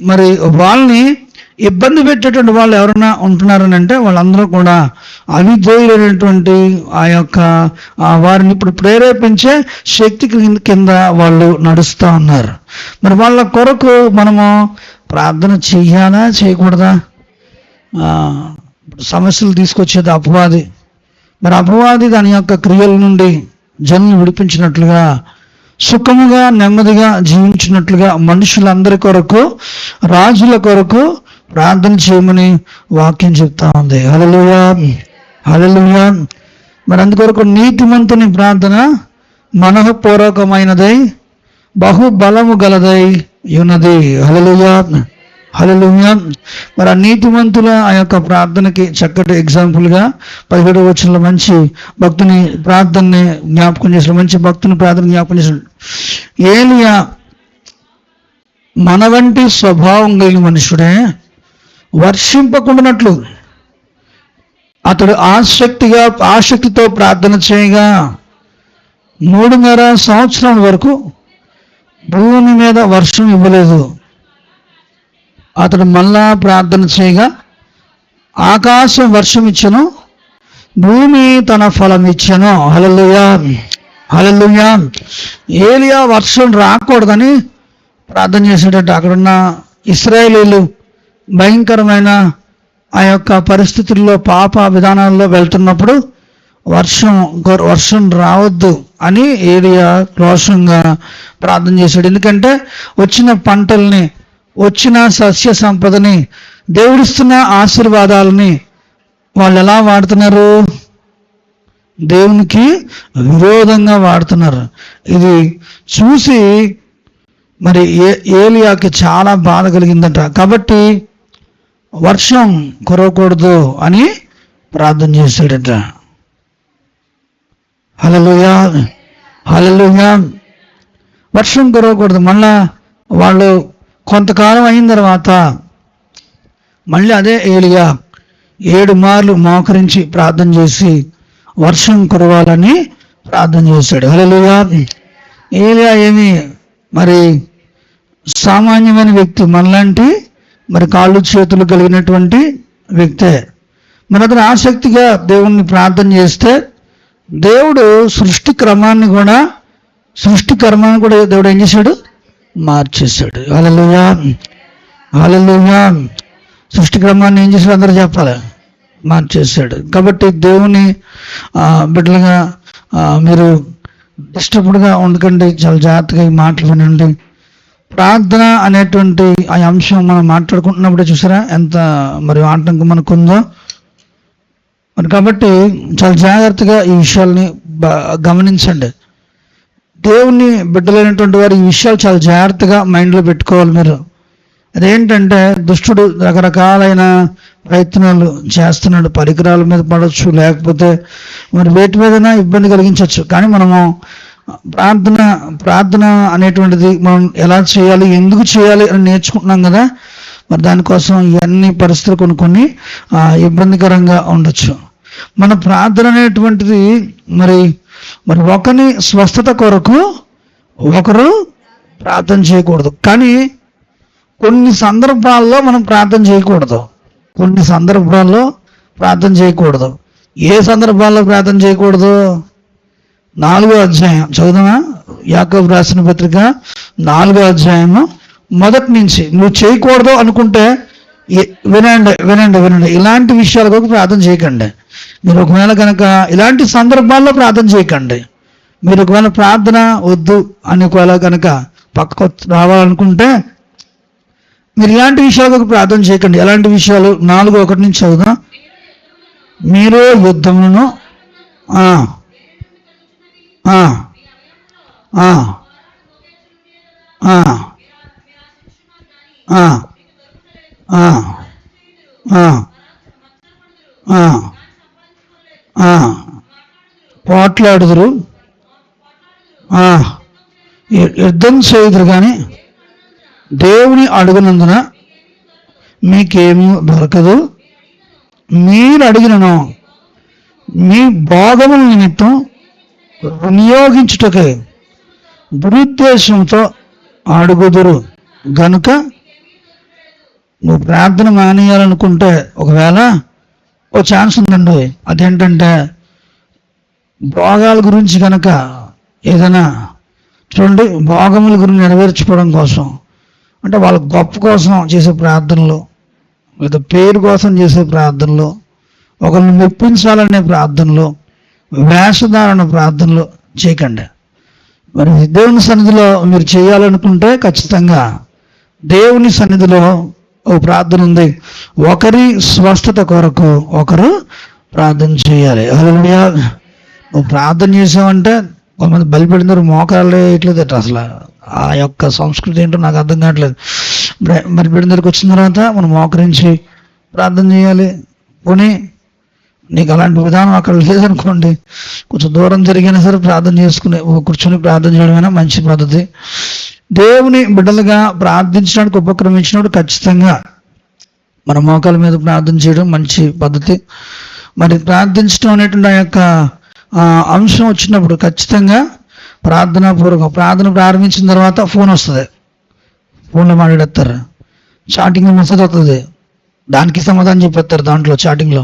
మరి వాళ్ళని ఇబ్బంది పెట్టేటువంటి వాళ్ళు ఎవరైనా ఉంటున్నారని అంటే వాళ్ళందరూ కూడా అవిధేయులైనటువంటి ఆ యొక్క వారిని ఇప్పుడు ప్రేరేపించే శక్తి కింద వాళ్ళు నడుస్తూ ఉన్నారు. మరి వాళ్ళ కొరకు మనము ప్రార్థన చెయ్యాలా చేయకూడదా? సమస్యలు తీసుకొచ్చేది అపవాది. మరి అపవాది దాని యొక్క క్రియల నుండి జనులు విడిపించినట్లుగా, సుఖముగా నెమ్మదిగా జీవించినట్లుగా మనుషులందరి కొరకు, రాజుల కొరకు ప్రార్థన చేయమని వాక్యం చెప్తా ఉంది. హల్లెలూయా, హల్లెలూయా. మరి అందుకొరకు నీతిమంతుని ప్రార్థన మనఃపూర్వకమైనదై బహుబలము గలదై ఉన్నది. హల్లెలూయా, హల్లెలూయా. మరి ఆ నీతిమంతుల ఆ యొక్క ప్రార్థనకి చక్కటి ఎగ్జాంపుల్గా 17వ వచనంలో మంచి భక్తుని ప్రార్థనని జ్ఞాపకం చేసిన, మంచి భక్తుని ప్రార్థన జ్ఞాపకం చేసిన ఏలియా మన వంటి స్వభావం కలిగిన మనుషుడే. వర్షింపకుండానట్లు అతడు ఆసక్తితో ప్రార్థన చేయగా 3.5 సంవత్సరాల వరకు భూమి మీద వర్షం ఇవ్వలేదు. అతడు మళ్ళా ప్రార్థన చేయగా ఆకాశం వర్షం ఇచ్చెను, భూమి తన ఫలం ఇచ్చెను. హల్లెలూయా, హల్లెలూయా. ఏలియా వర్షం రాకూడదని ప్రార్థన చేసేటట్టు అక్కడున్న ఇశ్రాయేలీయులు భయంకరమైన ఆ యొక్క పరిస్థితుల్లో పాప విధానాల్లో వెళ్తున్నప్పుడు వర్షం రావద్దు అని ఏలియా రోషంగా ప్రార్థన చేశాడు. ఎందుకంటే వచ్చిన పంటల్ని, వచ్చిన సస్య సంపదని, దేవుడిస్తున్న ఆశీర్వాదాలని వాళ్ళు ఎలా వాడుతున్నారు? దేవునికి విరోధంగా వాడుతున్నారు. ఇది చూసి మరి ఏలియాకి చాలా బాధ కలిగిందట. కాబట్టి వర్షం కురవకూడదు అని ప్రార్థన చేశాడట. హల్లెలూయా, హల్లెలూయా. వర్షం కురవకూడదు. మళ్ళా వాళ్ళు కొంతకాలం అయిన తర్వాత మళ్ళీ అదే ఏలియా 7 మార్లు మోకరించి ప్రార్థన చేసి వర్షం కురవాలని ప్రార్థన చేశాడు. హల్లెలూయా. ఏలియా ఏమి మరి సామాన్యమైన వ్యక్తి, మనలాంటి మరి కాళ్ళు చేతులు కలిగినటువంటి వ్యక్తే. మన అతను ఆసక్తిగా దేవుణ్ణి ప్రార్థన చేస్తే దేవుడు సృష్టి కర్మాన్ని కూడా దేవుడు ఏం చేశాడు? మార్చేశాడు. హల్లెలూయా, హల్లెలూయా. సృష్టి క్రమాన్ని ఏం చేశాడు? అందరూ చెప్పాలి, మార్చేశాడు. కాబట్టి దేవుని బిడ్డలుగా మీరు డిస్టర్బ్డ్గా ఉండకండి, చాలా జాగ్రత్తగా ఈ మాటలు వినండి. ప్రార్థన అనేటువంటి ఆ అంశం మనం మాట్లాడుకుంటున్నప్పుడే చూసారా ఎంత మరి ఆటంకం మనకుందో. మరి కాబట్టి చాలా జాగ్రత్తగా ఈ విషయాల్ని గమనించండి. దేవుని బిడ్డలైనటువంటి వారు ఈ విషయాలు చాలా జాగ్రత్తగా మైండ్లో పెట్టుకోవాలి మీరు. అదేంటంటే దుష్టుడు రకరకాలైన ప్రయత్నాలు చేస్తున్నాడు. పరికరాల మీద పడవచ్చు, లేకపోతే మరి వేటి మీదైనా ఇబ్బంది కలిగించవచ్చు. కానీ మనము ప్రార్థన అనేటువంటిది మనం ఎలా చేయాలి, ఎందుకు చేయాలి అని నేర్చుకుంటున్నాం కదా. మరి దానికోసం ఇవన్నీ పరిస్థితులు కొన్ని ఇబ్బందికరంగా ఉండొచ్చు. మన ప్రార్థన అనేటువంటిది మరి ఒకరి స్వస్థత కొరకు ఒకరు ప్రార్థన చేయకూడదు. కానీ కొన్ని సందర్భాల్లో మనం ప్రార్థన చేయకూడదు. ఏ సందర్భాల్లో ప్రార్థన చేయకూడదు? 4వ అధ్యాయం చదువుదామా? యాకోబు రాసిన పత్రిక 4వ అధ్యాయము మొదటి నుంచి. నువ్వు చేయకూడదు అనుకుంటే వినండి. ఇలాంటి విషయాల కొరకు ప్రార్థన చేయకండి. మీరు ఒకవేళ కనుక ఇలాంటి సందర్భాల్లో ప్రార్థన చేయకండి. మీరు ఒకవేళ ప్రార్థన వద్దు అని ఒకవేళ కనుక పక్కకు రావాలనుకుంటే మీరు ఇలాంటి విషయాలకు ప్రార్థన చేయకండి. ఎలాంటి విషయాలు? 4:1 నుంచి చదువుదాం. మీరు యుద్ధములను పోట్లాడుదురు, యుద్ధం చేయుదురు, కానీ దేవుని అడుగునందున మీకేమీ దొరకదు. మీరు అడిగినను మీ భోగముల నిమిత్తం వినియోగించుటకే దురుద్దేశంతో అడుగుదురు గనుక నువ్వు ప్రార్థన మానేయాలనుకుంటే ఒకవేళ ఓ ఛాన్స్ ఉందండి. అదేంటంటే భోగాల గురించి కనుక ఏదైనా చూడండి, భోగముల గురించి నెరవేర్చుకోవడం కోసం, అంటే వాళ్ళ గొప్ప కోసం చేసే ప్రార్థనలు, లేదా పేరు కోసం చేసే ప్రార్థనలు, ఒకరిని మెప్పించాలనే ప్రార్థనలు, వేషధారణ ప్రార్థనలు చేయకండి. మరి దేవుని సన్నిధిలో మీరు చేయాలనుకుంటే ఖచ్చితంగా దేవుని సన్నిధిలో ఓ ప్రార్థన ఉంది. ఒకరి స్వస్థత కొరకు ఒకరు ప్రార్థన చేయాలి. హల్లెలూయా. నువ్వు ప్రార్థన చేసావంటే కొంతమంది బలిపెడినారు, మోకాలు వేయట్లేదు. అసలు ఆ యొక్క సంస్కృతి ఏంటో నాకు అర్థం కావట్లేదు. బలిపెడిన దగ్గరికి వచ్చిన తర్వాత మనం మోకరించి ప్రార్థన చేయాలి. పోనీ నీకు అలాంటి విధానం అక్కడ లేదనుకోండి, కొంచెం దూరం జరిగినా సరే ప్రార్థన చేసుకుని కూర్చొని ప్రార్థన చేయడమైనా మంచి పద్ధతి. దేవుని బిడ్డలుగా ప్రార్థించడానికి ఉపక్రమించినప్పుడు ఖచ్చితంగా మన మోకాల మీద ప్రార్థన చేయడం మంచి పద్ధతి. మరి ప్రార్థించడం అనేటువంటి ఆ యొక్క అంశం వచ్చినప్పుడు ఖచ్చితంగా ప్రార్థనాపూర్వకం ప్రార్థన ప్రారంభించిన తర్వాత ఫోన్ వస్తుంది, ఫోన్లో మాట్లాడేస్తారు, చాటింగ్ మెసేజ్ వస్తుంది, దానికి సమాధానం చెప్పేస్తారు దాంట్లో చాటింగ్లో.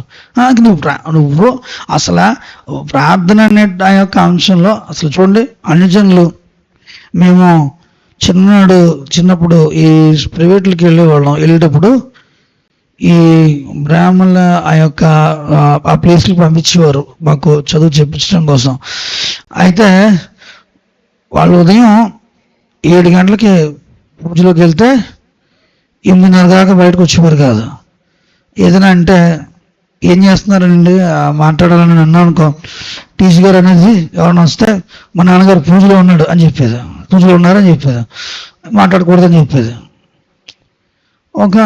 నువ్వు అసలు ప్రార్థన అనే ఆ యొక్క అంశంలో అసలు చూడండి, అన్యజనులు మేము చిన్నప్పుడు ఈ ప్రైవేట్లకి వెళ్ళేటప్పుడు ఈ బ్రాహ్మణుల ఆ యొక్క ఆ ప్లేస్కి పంపించేవారు మాకు చదువు చెప్పించడం కోసం. అయితే వాళ్ళు ఉదయం 7 గంటలకి పూజలోకి వెళ్తే 8:30 దాకా బయటకు వచ్చేవారు కాదు. ఏదైనా అంటే ఏం చేస్తున్నారండి మాట్లాడాలని అన్నా అనుకో, టీసీ గారు అనేది ఎవరైనా వస్తే మా నాన్నగారు పూజలో ఉన్నాడు అని చెప్పేది, పూజలో ఉన్నారని చెప్పేది, మాట్లాడకూడదని చెప్పేది. ఒక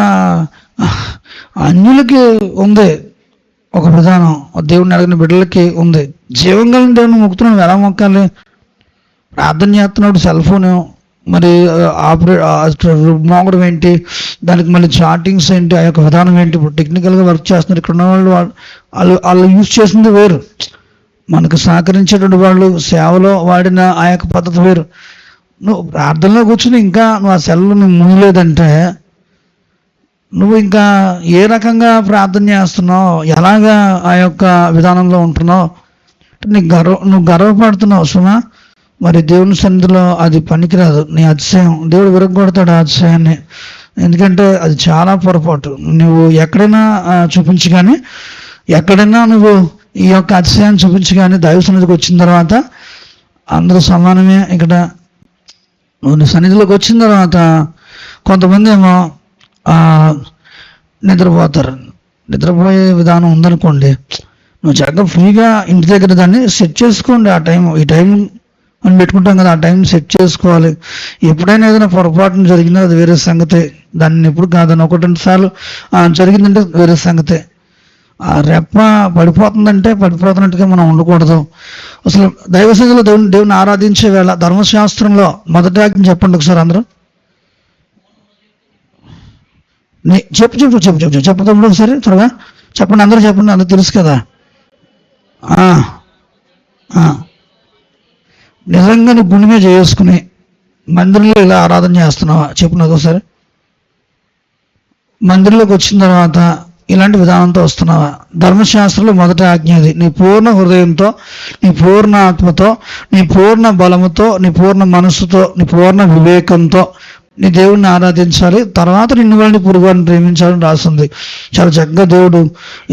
అన్యులకి ఉంది ఒక విధానం, దేవుడిని అడిగిన బిడ్డలకి ఉంది. జీవం కలిగిన దేవుని మొక్కుతున్నాడు, ఎలా మొక్కాలి? ప్రార్థన చేస్తున్నాడు, సెల్ ఫోన్ మరి మోగడం ఏంటి, దానికి మళ్ళీ చాటింగ్స్ ఏంటి, ఆ యొక్క విధానం ఏంటి? ఇప్పుడు టెక్నికల్గా వర్క్ చేస్తున్నారు ఇక్కడ ఉన్న వాళ్ళు యూజ్ చేసింది వేరు, మనకు సహకరించేటువంటి వాళ్ళు సేవలో వాడిన ఆ యొక్క పద్ధతి వేరు. నువ్వు ప్రార్థనలో కూర్చుని ఇంకా నువ్వు ఆ సెల్ నువ్వు మునిలేదంటే నువ్వు ఇంకా ఏ రకంగా ప్రార్థన చేస్తున్నావు, ఎలాగా ఆ యొక్క విధానంలో ఉంటున్నావు, నువ్వు గర్వపడుతున్నావు సుమా. మరి దేవుని సన్నిధిలో అది పనికిరాదు, నీ అతిశయం. దేవుడు విరగొడతాడు ఆ అతిశయాన్ని, ఎందుకంటే అది చాలా పొరపాటు. నువ్వు ఎక్కడైనా చూపించి కానీ, ఎక్కడైనా నువ్వు ఈ యొక్క అతిశయాన్ని చూపించి కానీ దైవ సన్నిధికి వచ్చిన తర్వాత అందరూ సమానమే. ఇక్కడ నువ్వు నీ సన్నిధిలోకి వచ్చిన తర్వాత కొంతమంది ఏమో నిద్రపోతారు. నిద్రపోయే విధానం ఉందనుకోండి, నువ్వు చక్కగా ఫ్రీగా ఇంటి దగ్గర దాన్ని సెట్ చేసుకోండి. ఆ టైం, ఈ టైం అని పెట్టుకుంటాం కదా, ఆ టైం సెట్ చేసుకోవాలి. ఎప్పుడైనా ఏదైనా పొరపాటున జరిగిందో అది వేరే సంగతే, దాన్ని ఎప్పుడు కాదని 1-2 సార్లు జరిగిందంటే వేరే సంగతే. ఆ రెప్ప పడిపోతుందంటే పడిపోతున్నట్టుగా మనం ఉండకూడదు. అసలు దైవసంగంలో దేవుని ఆరాధించే వేళ ధర్మశాస్త్రంలో మొదటి ఆజ్ఞ చెప్పండి ఒకసారి అందరూ. చెప్పు తమ్ముడు ఒకసారి త్వరగా చెప్పండి, అందరూ చెప్పండి, అందరూ తెలుసు కదా. నిజంగా నువ్వు గుండె మీద చేసుకుని మందిరంలో ఇలా ఆరాధన చేస్తున్నావా? చెప్పు నాకు ఒకసారి. మందిరంలోకి వచ్చిన తర్వాత ఇలాంటి విధానంతో వస్తున్నావా? ధర్మశాస్త్రంలో మొదటి ఆజ్ఞ అది. నీ పూర్ణ హృదయంతో, నీ పూర్ణ ఆత్మతో, నీ పూర్ణ బలముతో, నీ పూర్ణ మనస్సుతో, నీ పూర్ణ వివేకంతో నీ దేవుడిని ఆరాధించాలి. తర్వాత నిన్ను వాళ్ళని పొరుగువారిని ప్రేమించాలని రాస్తుంది. చాలా చక్కగా దేవుడు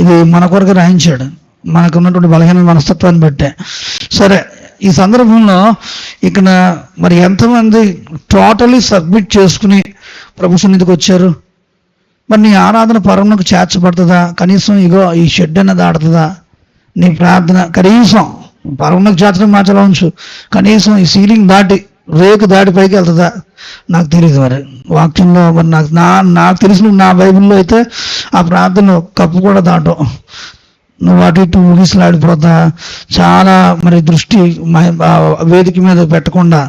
ఇది మన కొరకు రాయించాడు, మనకు ఉన్నటువంటి బలహీన మనస్తత్వాన్ని బట్టే. సరే, ఈ సందర్భంలో ఇక్కడ మరి ఎంతమంది టోటలీ సబ్మిట్ చేసుకుని ప్రభు సన్నిధికి వచ్చారు? మరి నీ ఆరాధన పరమునకు చేర్చబడుతుందా? కనీసం ఇగో ఈ షెడ్ అన్నది ఆడుతుందా? నీ ప్రార్థన కనీసం పరమునకు చేర్చడం మాటలో ఉంచు, కనీసం ఈ సీలింగ్ దాటి రేకు దాటి పైకి వెళ్తుందా? నాకు తెలియదు. మరి వాక్యంలో మరి నాకు తెలిసిన నా బైబిల్లో అయితే ఆ ప్రార్థన కప్పు కూడా దాటం, నువ్వు అటు ఇటు ఊగిసలాడిపోతా, చాలా మరి దృష్టి వేదిక మీద పెట్టకుండా,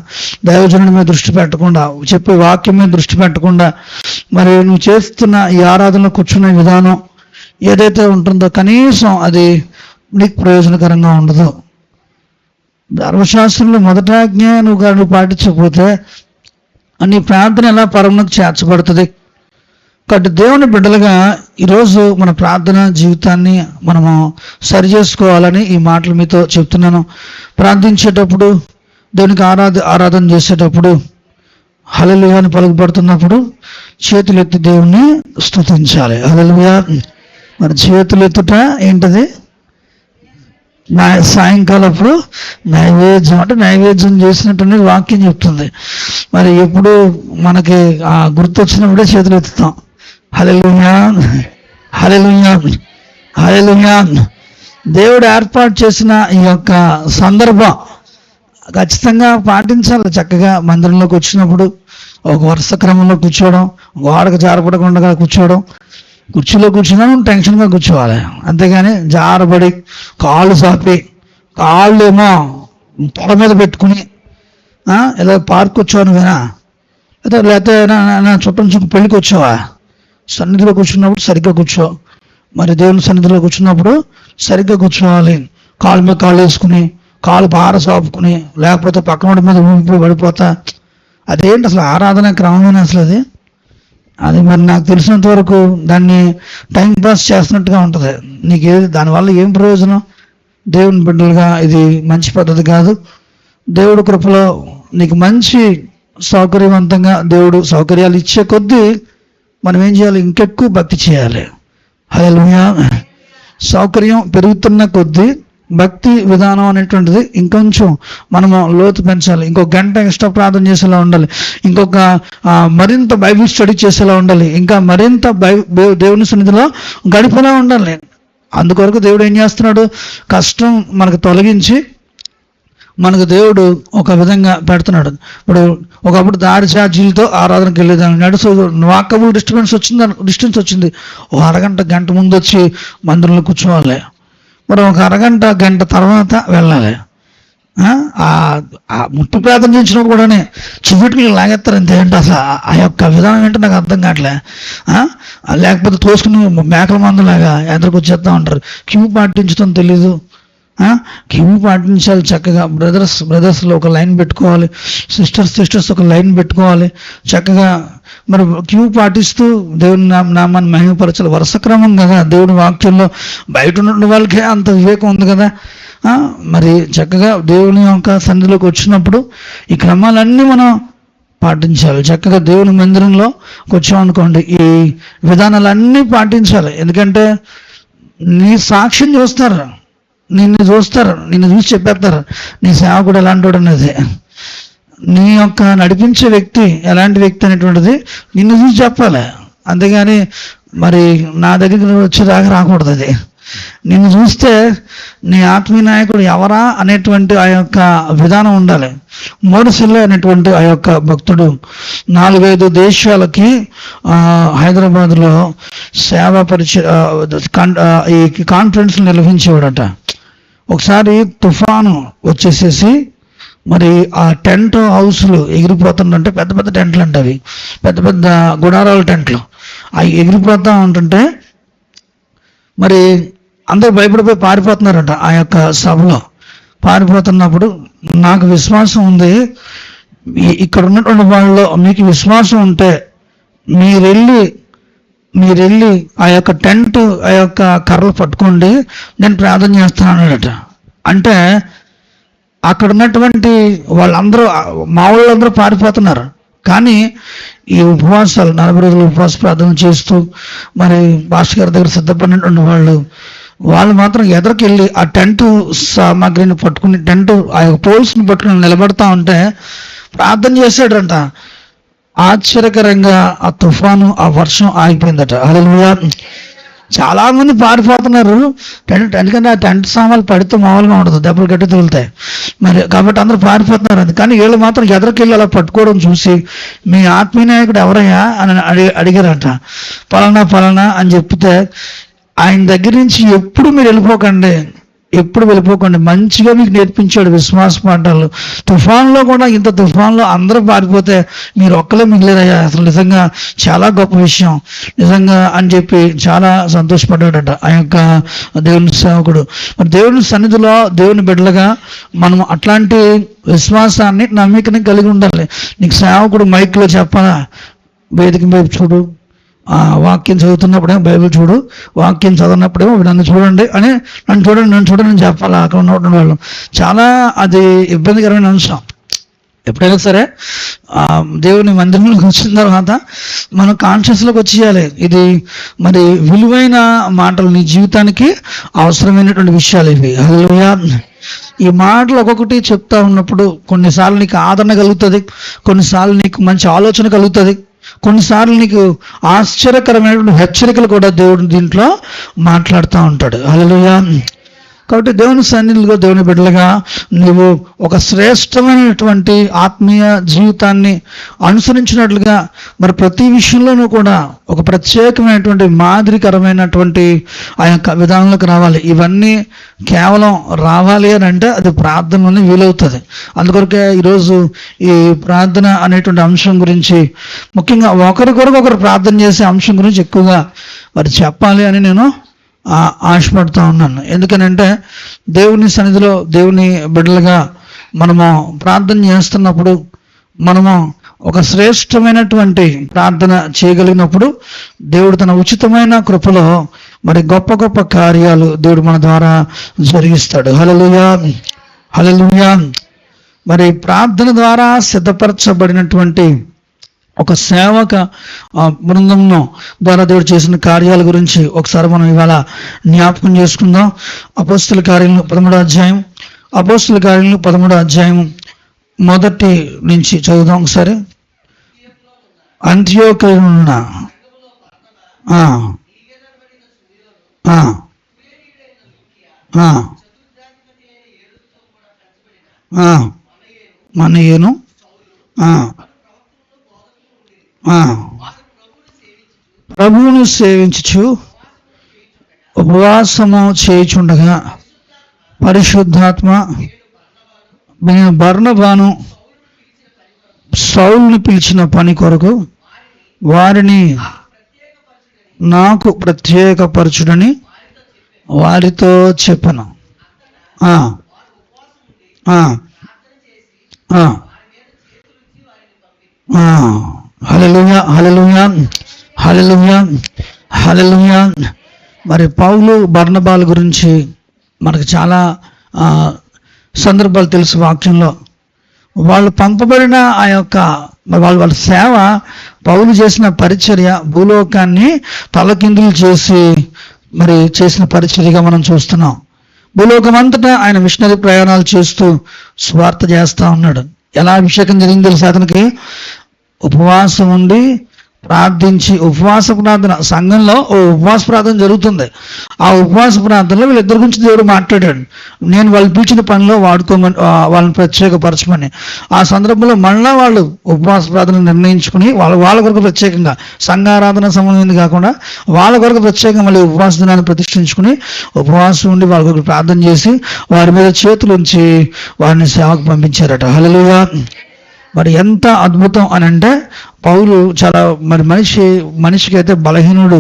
దైవజనుడి మీద దృష్టి పెట్టకుండా, చెప్పే వాక్యం మీద దృష్టి పెట్టకుండా, మరి నువ్వు చేస్తున్న ఈ ఆరాధనలో కూర్చునే విధానం ఏదైతే ఉంటుందో కనీసం అది నీకు ప్రయోజనకరంగా ఉండదు. ధర్మశాస్త్రంలో మొదటి ఆజ్ఞ నువ్వు పాటించకపోతే నీ ప్రార్థన ఎలా పరమునకు చేర్చబడుతుంది? కాబట్టి దేవుని బిడ్డలుగా ఈరోజు మన ప్రార్థన జీవితాన్ని మనము సరి చేసుకోవాలని ఈ మాటలు మీతో చెప్తున్నాను. ప్రార్థించేటప్పుడు, దేవునికి ఆరాధన చేసేటప్పుడు, హల్లెలూయా అని పలుకుపడుతున్నప్పుడు చేతులెత్తి దేవుణ్ణి స్తుతించాలి. హల్లెలూయా. మరి చేతులెత్తుట ఏంటది? సాయంకాలప్పుడు నైవేద్యం, అంటే నైవేద్యం చేసినట్టు వాక్యం చెప్తుంది. మరి ఎప్పుడు మనకి గుర్తొచ్చినప్పుడే చేతులు ఎత్తుతాం. హల్లెలూయా, హల్లెలూయా, హల్లెలూయా. దేవుడు ఏర్పాటు చేసిన ఈ యొక్క సందర్భం ఖచ్చితంగా పాటించాలి. చక్కగా మందిరంలోకి వచ్చినప్పుడు ఒక వరుస క్రమంలో కూర్చోవడం, గోడకు జారపడకుండా కూర్చోవడం, కుర్చీలో కూర్చున్నా టెన్షన్గా కూర్చోవాలి. అంతేగాని జారబడి కాళ్ళు సాపి కాళ్ళు ఏమో తొడ మీద పెట్టుకుని ఇలా పార్క్ వచ్చావు వినా, లేకపోతే చుట్టం చుట్టూ పెళ్ళికి వచ్చావా, సన్నిధిలో కూర్చున్నప్పుడు సరిగ్గా కూర్చో. మరి దేవుని సన్నిధిలో కూర్చున్నప్పుడు సరిగ్గా కూర్చోవాలి. కాళ్ళు మీద కాళ్ళు వేసుకుని కాళ్ళు పార సాపుకుని, లేకపోతే పక్కన మీద ఊపిరి పడిపోతా, అదేంటి అసలు ఆరాధన క్రమమైన అసలు అది మరి నాకు తెలిసినంత వరకు దాన్ని టైం పాస్ చేస్తున్నట్టుగా ఉంటుంది. నీకు దానివల్ల ఏం ప్రయోజనం? దేవుని బిడ్డలుగా ఇది మంచి పద్ధతి కాదు. దేవుడు కృపలో నీకు మంచి సౌకర్యవంతంగా దేవుడు సౌకర్యాలు ఇచ్చే కొద్దీ మనం ఏం చేయాలి? ఇంకెక్కువ భక్తి చేయాలి. హల్లెలూయా. సౌకర్యం పెరుగుతున్న కొద్దీ భక్తి విధానం అనేటువంటిది ఇంకొంచెం మనము లోతు పెంచాలి. ఇంకొక గంట ఎక్స్ట్రా ప్రార్థన చేసేలా ఉండాలి. ఇంకొక మరింత బైబిల్ స్టడీ చేసేలా ఉండాలి. ఇంకా మరింత దేవుని సన్నిధిలో గడిపేలా ఉండాలి. అందుకొరకు దేవుడు ఏం చేస్తున్నాడు? కష్టం మనకు తొలగించి మనకు దేవుడు ఒక విధంగా పెడుతున్నాడు. ఇప్పుడు ఒకప్పుడు దారి ఛార్జీలతో ఆరాధనకి వెళ్ళేదాన్ని, నడుసు వాకబుల్ డిస్టెన్స్ వచ్చింది. ఓ గంట ముందు వచ్చి మందిరంలో కూర్చోవాలి. మరి ఒక గంట తర్వాత వెళ్ళాలి. ముట్టు ప్రార్థన చేసినప్పుడు కూడానే చివరికి లాగేస్తారు. అంతేంటి అసలు ఆ యొక్క విధానం ఏంటో నాకు అర్థం కావట్లే. లేకపోతే తోసుకుని మేకల మందులాగా ఎదురుకు వచ్చేస్తూ ఉంటారు. క్యూ పాటించడం తెలీదు. క్యూ పాటించాలి. చక్కగా బ్రదర్స్లో ఒక లైన్ పెట్టుకోవాలి, సిస్టర్స్ ఒక లైన్ పెట్టుకోవాలి. చక్కగా మరి క్యూ పాటిస్తూ దేవుని నామాన్ని మహిమపరచాలి. వరుస క్రమం కదా. దేవుని వాక్యంలో బయట ఉన్న వాళ్ళకే అంత వివేకం ఉంది కదా. మరి చక్కగా దేవుని యొక్క సన్నిధిలోకి వచ్చినప్పుడు ఈ క్రమాలన్నీ మనం పాటించాలి. చక్కగా దేవుని మందిరంలో వచ్చామనుకోండి, ఈ విధానాలన్నీ పాటించాలి. ఎందుకంటే నీ సాక్ష్యం చూస్తారు, నిన్ను చూసి చెప్పేస్తారు నీ సేవకుడు ఎలాంటి వాడు అనేది. నీ యొక్క నడిపించే వ్యక్తి ఎలాంటి వ్యక్తి అనేటువంటిది నిన్ను చూసి చెప్పాలి. అంతేగాని మరి నా దగ్గరికి వచ్చేదాకా రాకూడదు. అది నిన్ను చూస్తే నీ ఆత్మీయ నాయకుడు ఎవరా అనేటువంటి ఆ యొక్క విధానం ఉండాలి. మోడసిల్ల అనేటువంటి ఆ యొక్క భక్తుడు 4-5 దేశాలకి హైదరాబాద్లో సేవా ఈ కాన్ఫరెన్స్లు నిర్వహించేవాడట. ఒకసారి తుఫాను వచ్చేసేసి మరి ఆ టెంట్ హౌస్లు ఎగిరిపోతుందంటే, పెద్ద పెద్ద టెంట్లు అంటే అవి పెద్ద పెద్ద గుడారాల టెంట్లు అవి ఎగిరిపోతూ ఉంటుంటే మరి అందరూ భయపడిపోయి పారిపోతున్నారట. ఆ యొక్క సభలో పారిపోతున్నప్పుడు నాకు విశ్వాసం ఉంది, ఇక్కడ ఉన్నటువంటి వాళ్ళలో మీకు విశ్వాసం ఉంటే మీరెళ్ళి ఆ యొక్క టెంట్ ఆ యొక్క కర్రలు పట్టుకోండి, నేను ప్రార్థన చేస్తాను అన్నాడట. అంటే అక్కడ ఉన్నటువంటి వాళ్ళందరూ మా వాళ్ళందరూ పారిపోతున్నారు. కానీ ఈ ఉపవాసాలు 40 రోజులు ఉపవాస ప్రార్థన చేస్తూ మరి పాస్టర్ గారి దగ్గర సిద్ధపడినటువంటి వాళ్ళు మాత్రం ఎదరికెళ్ళి ఆ టెంట్ సామాగ్రిని పట్టుకుని ఆ యొక్క పోల్స్ని పట్టుకుని నిలబడతా ఉంటే ప్రార్థన చేశాడంట. ఆశ్చర్యకరంగా ఆ తుఫాను ఆ వర్షం ఆగిపోయిందట. హల్లెలూయా. చాలా మంది పారిపోతున్నారు. ఎందుకంటే ఆ టెంట్ సామాన్లు పడితే మామూలుగా ఉండదు, దెబ్బలు గట్టి తగులుతాయి. మరి కాబట్టి అందరూ పారిపోతున్నారు. అది కానీ వీళ్ళు మాత్రం ఎదరికెళ్ళి అలా పట్టుకోవడం చూసి మీ ఆత్మీయ నాయకుడు ఎవరయ్యా అని అడిగారట. పలానా అని చెప్తే ఆయన దగ్గర నుంచి ఎప్పుడు మీరు వెళ్ళిపోకండి, మంచిగా మీకు నేర్పించాడు విశ్వాస పాఠాలు. తుఫాన్లో కూడా, ఇంత తుఫాన్లో అందరూ పారిపోతే మీరు ఒక్కలే మిగిలేరయ్యా, అసలు నిజంగా చాలా గొప్ప విషయం నిజంగా అని చెప్పి చాలా సంతోషపడ్డాడట ఆ యొక్క దేవుని సేవకుడు. మరి దేవుని సన్నిధిలో దేవుని బిడ్డలుగా మనం అట్లాంటి విశ్వాసాన్ని నమ్మికని కలిగి ఉండాలి. నీకు సేవకుడు మైక్లో చెప్పాలా, వేదిక వైపు చూడు, వాక్యం చదువుతున్నప్పుడేమో బైబిల్ చూడు, వాక్యం చదివినప్పుడేమో నన్ను చూడండి అని, నన్ను చూడండి అని చెప్పాలి. అక్కడ ఉన్న వాళ్ళు చాలా అది ఇబ్బందికరమైన అంశం. ఎప్పుడైనా సరే దేవుని మందిరంలోకి వచ్చిన తర్వాత మనం కాన్షియస్లోకి వచ్చేయాలి. ఇది మరి విలువైన మాటలు, నీ జీవితానికి అవసరమైనటువంటి విషయాలు ఇవి. హల్లెలూయా. ఈ మాటలు ఒక్కొక్కటి చెప్తా ఉన్నప్పుడు కొన్నిసార్లు నీకు ఆదరణ కలుగుతుంది, కొన్నిసార్లు నీకు మంచి ఆలోచన కలుగుతుంది, కొన్నిసార్లు నీకు ఆశ్చర్యకరమైనటువంటి హెచ్చరికలు కూడా దేవుడు దీంట్లో మాట్లాడుతూ ఉంటాడు. హల్లెలూయా. కాబట్టి దేవుని సన్నిధిలో, దేవుని బిడ్డలుగా నువ్వు ఒక శ్రేష్టమైనటువంటి ఆత్మీయ జీవితాన్ని అనుసరించినట్లుగా మరి ప్రతి విషయంలోనూ కూడా ఒక ప్రత్యేకమైనటువంటి మాదిరికరమైనటువంటి ఆ యొక్క విధానంలోకి రావాలి. ఇవన్నీ కేవలం రావాలి అని అంటే అది ప్రార్థనలోనే వీలవుతుంది. అందుకొరకే ఈరోజు ఈ ప్రార్థన అనేటువంటి అంశం గురించి, ముఖ్యంగా ఒకరి కొరకు ఒకరు ప్రార్థన చేసే అంశం గురించి ఎక్కువగా మరి చెప్పాలి అని నేను ఆశపడుతూ ఉన్నాను. ఎందుకనంటే దేవుని సన్నిధిలో దేవుని బిడ్డలుగా మనము ప్రార్థన చేస్తున్నప్పుడు, మనము ఒక శ్రేష్టమైనటువంటి ప్రార్థన చేయగలిగినప్పుడు దేవుడు తన ఉచితమైన కృపలో మరి గొప్ప గొప్ప కార్యాలు దేవుడు మన ద్వారా జరిగిస్తాడు. హల్లెలూయా. హల్లెలూయా. మరి ప్రార్థన ద్వారా సిద్ధపరచబడినటువంటి ఒక సేవక బృందం ద్వారా దేవుడు చేసిన కార్యాల గురించి ఒకసారి మనం ఇవాళ జ్ఞాపకం చేసుకుందాం. అపోస్తుల కార్యాలు 13వ అధ్యాయం, అపోస్తుల కార్యాలు 13వ అధ్యాయం మొదటి నుంచి చదువుదాం ఒకసారి. అంత్యోకయలో ఉన్న మనయేను ప్రభువును సేవించుచు ఉపవాసము చేయుచుండగా పరిశుద్ధాత్మ బర్నబాను సౌలుని పిలిచిన పని కొరకు వారిని నాకు ప్రత్యేకపరచుడని వారితో చెప్పను. హల్లెలూయా. హల్లెలూయా. హల్లెలూయా. హల్లెలూయా. మరి పౌలు బర్నబాల గురించి మనకు చాలా సందర్భాలు తెలుసు వాక్యంలో. వాళ్ళు పంపబడిన ఆ యొక్క వాళ్ళ సేవ, పౌలు చేసిన పరిచర్య భూలోకాన్ని తలకిందులు చేసి మరి చేసిన పరిచర్యగా మనం చూస్తున్నాం. భూలోకం అంతటా ఆయన మిషనరీ ప్రయాణాలు చేస్తూ స్వార్థ చేస్తూ ఉన్నాడు. ఎలా అభిషేకం జరిగింది తెలుసు అతనికి? ఉపవాసం ఉండి ప్రార్థించి, ఉపవాస ప్రార్థన సంఘంలో ఓ ఉపవాస ప్రార్థన జరుగుతుంది. ఆ ఉపవాస ప్రార్థనలో వీళ్ళిద్దరి గురించి దేవుడు మాట్లాడాడు. నేను వాళ్ళు పిలిచిన పనిలో వాడుకోమని, వాళ్ళని ప్రత్యేకపరచమని. ఆ సందర్భంలో మళ్ళా వాళ్ళు ఉపవాస ప్రార్థన నిర్ణయించుకుని వాళ్ళ కొరకు ప్రత్యేకంగా, సంఘారాధన సంబంధించింది కాకుండా వాళ్ళ కొరకు ప్రత్యేకంగా మళ్ళీ ఉపవాస దినాన్ని ప్రతిష్ఠించుకుని ఉపవాసం ఉండి వాళ్ళ కొరకు ప్రార్థన చేసి వారి మీద చేతులు ఉంచి వారిని సేవకు పంపించారట. హల్లెలూయా. మరి ఎంత అద్భుతం అని అంటే, పౌలు చాలా మరి మనిషికి అయితే బలహీనుడు,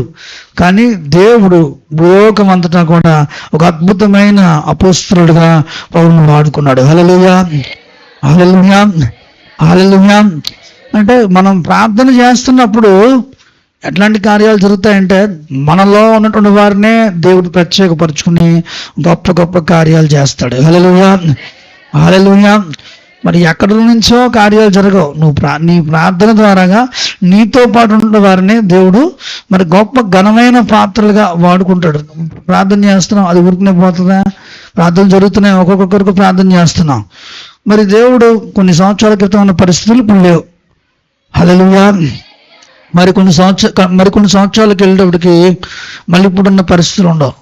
కానీ దేవుడు భూలోకం అంతటా కూడా ఒక అద్భుతమైన అపోస్తలుడుగా పౌలును వాడుకున్నాడు. హల్లెలూయా. హల్లెలూయా. హల్లెలూయా. అంటే మనం ప్రార్థన చేస్తున్నప్పుడు ఎట్లాంటి కార్యాలు జరుగుతాయంటే, మనలో ఉన్నటువంటి వారినే దేవుడు ప్రత్యేకపరుచుకుని గొప్ప గొప్ప కార్యాలు చేస్తాడు. హల్లెలూయా. హల్లెలూయా. మరి ఎక్కడి నుంచో కార్యాలు జరగవు. నీ ప్రార్థన ద్వారాగా నీతో పాటు ఉన్న వారిని దేవుడు మరి గొప్ప ఘనమైన పాత్రలుగా వాడుకుంటాడు. ప్రార్థన చేస్తున్నాం, అది ఊరుకునే పోతుందా? ప్రార్థన జరుగుతున్నాయి, ఒక్కొక్కరికి ప్రార్థన చేస్తున్నాం. మరి దేవుడు కొన్ని సంవత్సరాల క్రితం ఉన్న పరిస్థితులు ఇప్పుడు లేవు. హల్లెలూయా. మరికొన్ని సంవత్సరాలకు వెళ్ళేటప్పటికి మళ్ళీ ఇప్పుడున్న పరిస్థితులు ఉండవు.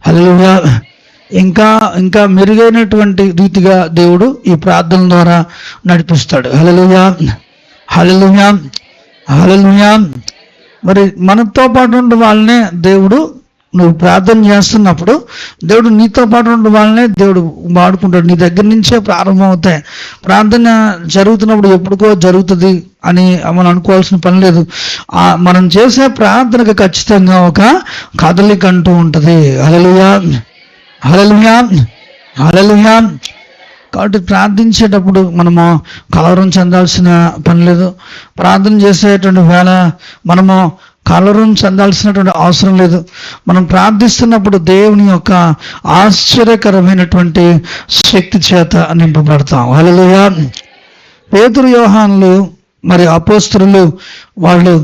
హల్లెలూయా. ఇంకా మెరుగైనటువంటి రీతిగా దేవుడు ఈ ప్రార్థన ద్వారా నడిపిస్తాడు. హల్లెలూయా. హల్లెలూయా. హల్లెలూయా. మరి మనతో పాటు ఉండే వాళ్ళనే దేవుడు, నువ్వు ప్రార్థన చేస్తున్నప్పుడు దేవుడు నీతో పాటు ఉండే వాళ్ళనే దేవుడు వాడుకుంటాడు. నీ దగ్గర నుంచే ప్రారంభం అవుతాయి. ప్రార్థన జరుగుతున్నప్పుడు ఎప్పుడుకో జరుగుతుంది అని మనం అనుకోవాల్సిన పని లేదు. మనం చేసే ప్రార్థనకు ఖచ్చితంగా ఒక కదలిక అంటూ ఉంటుంది. హల్లెలూయా. హల్లెలూయా. హల్లెలూయా. కాబట్టి ప్రార్థించేటప్పుడు మనము కలవరం చెందాల్సిన పని లేదు. ప్రార్థన చేసేటువంటి వేళ మనము కలవరం చెందాల్సినటువంటి అవసరం లేదు. మనం ప్రార్థిస్తున్నప్పుడు దేవుని యొక్క ఆశ్చర్యకరమైనటువంటి శక్తి చేత నింపబడతాం. హల్లెలూయా. పేతురు, యోహానులు మరి అపోస్తలులు వాళ్ళు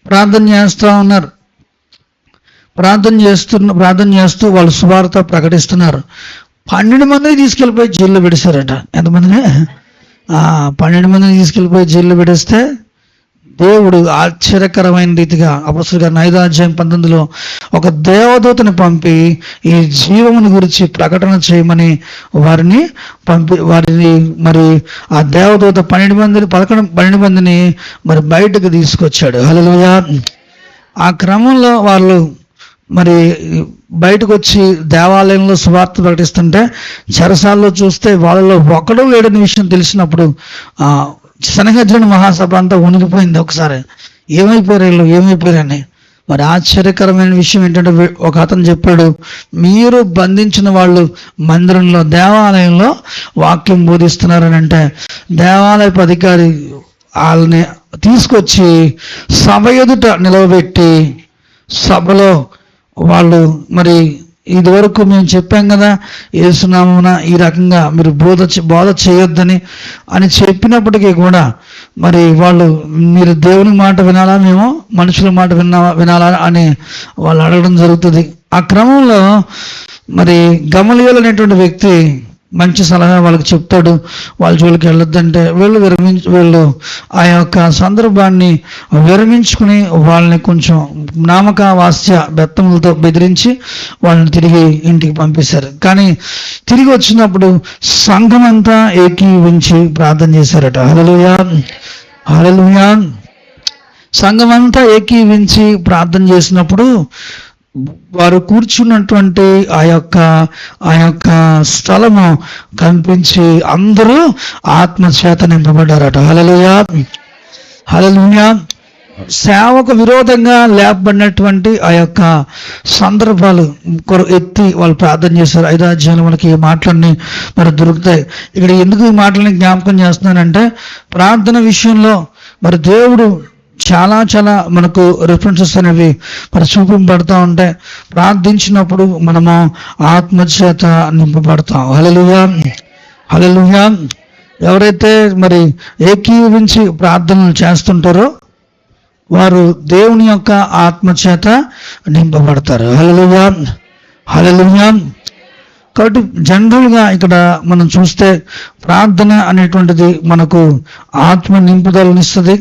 ప్రార్థన చేస్తూ ఉన్నారు. ప్రార్థన చేస్తూ వాళ్ళు సువార్త ప్రకటిస్తున్నారు. 12 మందిని తీసుకెళ్ళిపోయి జైల్లో పెడేశారట. ఎంతమందిని? 12 మందిని తీసుకెళ్ళిపోయి జైల్లో పెడేస్తే దేవుడు ఆశ్చర్యకరమైన రీతిగా అపొస్తలుల కార్యం 5వ అధ్యాయం 19లో ఒక దేవదూతని పంపి ఈ జీవముని గురించి ప్రకటన చేయమని వారిని మరి ఆ దేవదూత 12 మందిని మరి బయటకు తీసుకొచ్చాడు. హల్లెలూయా. ఆ క్రమంలో వాళ్ళు మరి బయటకు వచ్చి దేవాలయంలో సువార్త ప్రకటిస్తుంటే చెరసాల్లో చూస్తే వాళ్ళలో ఒకడు లేడని విషయం తెలిసినప్పుడు సన్హెద్రిన్ మహాసభ అంతా వణికిపోయింది. ఒకసారి ఏమైపోయారని. మరి ఆశ్చర్యకరమైన విషయం ఏంటంటే ఒక అతను చెప్పాడు, మీరు బంధించిన వాళ్ళు మందిరంలో దేవాలయంలో వాక్యం బోధిస్తున్నారని. అంటే దేవాలయపు అధికారి వాళ్ళని తీసుకొచ్చి సభ ఎదుట నిలవబెట్టి సభలో వాళ్ళు మరి ఇదివరకు మేము చెప్పాం కదా యేసునామమున ఈ రకంగా మీరు బోధ చేయొద్దని అని చెప్పినప్పటికీ కూడా మరి వాళ్ళు మీరు దేవుని మాట వినాలా మేము మనుషుల మాట వినాలా అని వాళ్ళు అడగడం జరుగుతుంది. ఆ క్రమంలో మరి గమలీయేలు అనేటువంటి వ్యక్తి మంచి సలహా వాళ్ళకి చెప్తాడు. వాళ్ళ జోలికి వెళ్ళొద్దంటే వీళ్ళు ఆ యొక్క సందర్భాన్ని విరమించుకుని వాళ్ళని కొంచెం నామకావాస్య బెత్తములతో బెదిరించి వాళ్ళని తిరిగి ఇంటికి పంపిస్తారు. కానీ తిరిగి వచ్చినప్పుడు సంఘం అంతా ఏకీవించి ప్రార్థన చేశారట. హల్లెలూయా. హల్లెలూయా. సంఘం అంతా ఏకీవించి ప్రార్థన చేసినప్పుడు వారు కూర్చున్నటువంటి ఆ యొక్క స్థలము కనిపించి అందరూ ఆత్మచేత నింపబడ్డారట. హల్లెలూయా. హల్లెలూయా. సేవకు విరోధంగా లేపబడినటువంటి ఆ యొక్క సందర్భాలు ఎత్తి వాళ్ళు ప్రార్థన చేశారు. 5వ అధ్యాయంలో మనకి ఈ మాటలన్నీ మరి దొరుకుతాయి. ఇక్కడ ఎందుకు ఈ మాటలని జ్ఞాపకం చేస్తున్నానంటే ప్రార్థన విషయంలో మరి దేవుడు చాలా మనకు రెఫరెన్సెస్ అనేవి మరి చూపింపబడతా ఉంటాయి. ప్రార్థించినప్పుడు మనము ఆత్మచేత నింపబడతాం. హల్లెలూయా. హల్లెలూయా. ఎవరైతే మరి ఏకీవించి ప్రార్థనలు చేస్తుంటారో వారు దేవుని యొక్క ఆత్మచేత నింపబడతారు. హల్లెలూయా. హల్లెలూయా. కాబట్టి జనరల్గా ఇక్కడ మనం చూస్తే ప్రార్థన అనేటువంటిది మనకు ఆత్మ నింపుదలనిస్తుంది,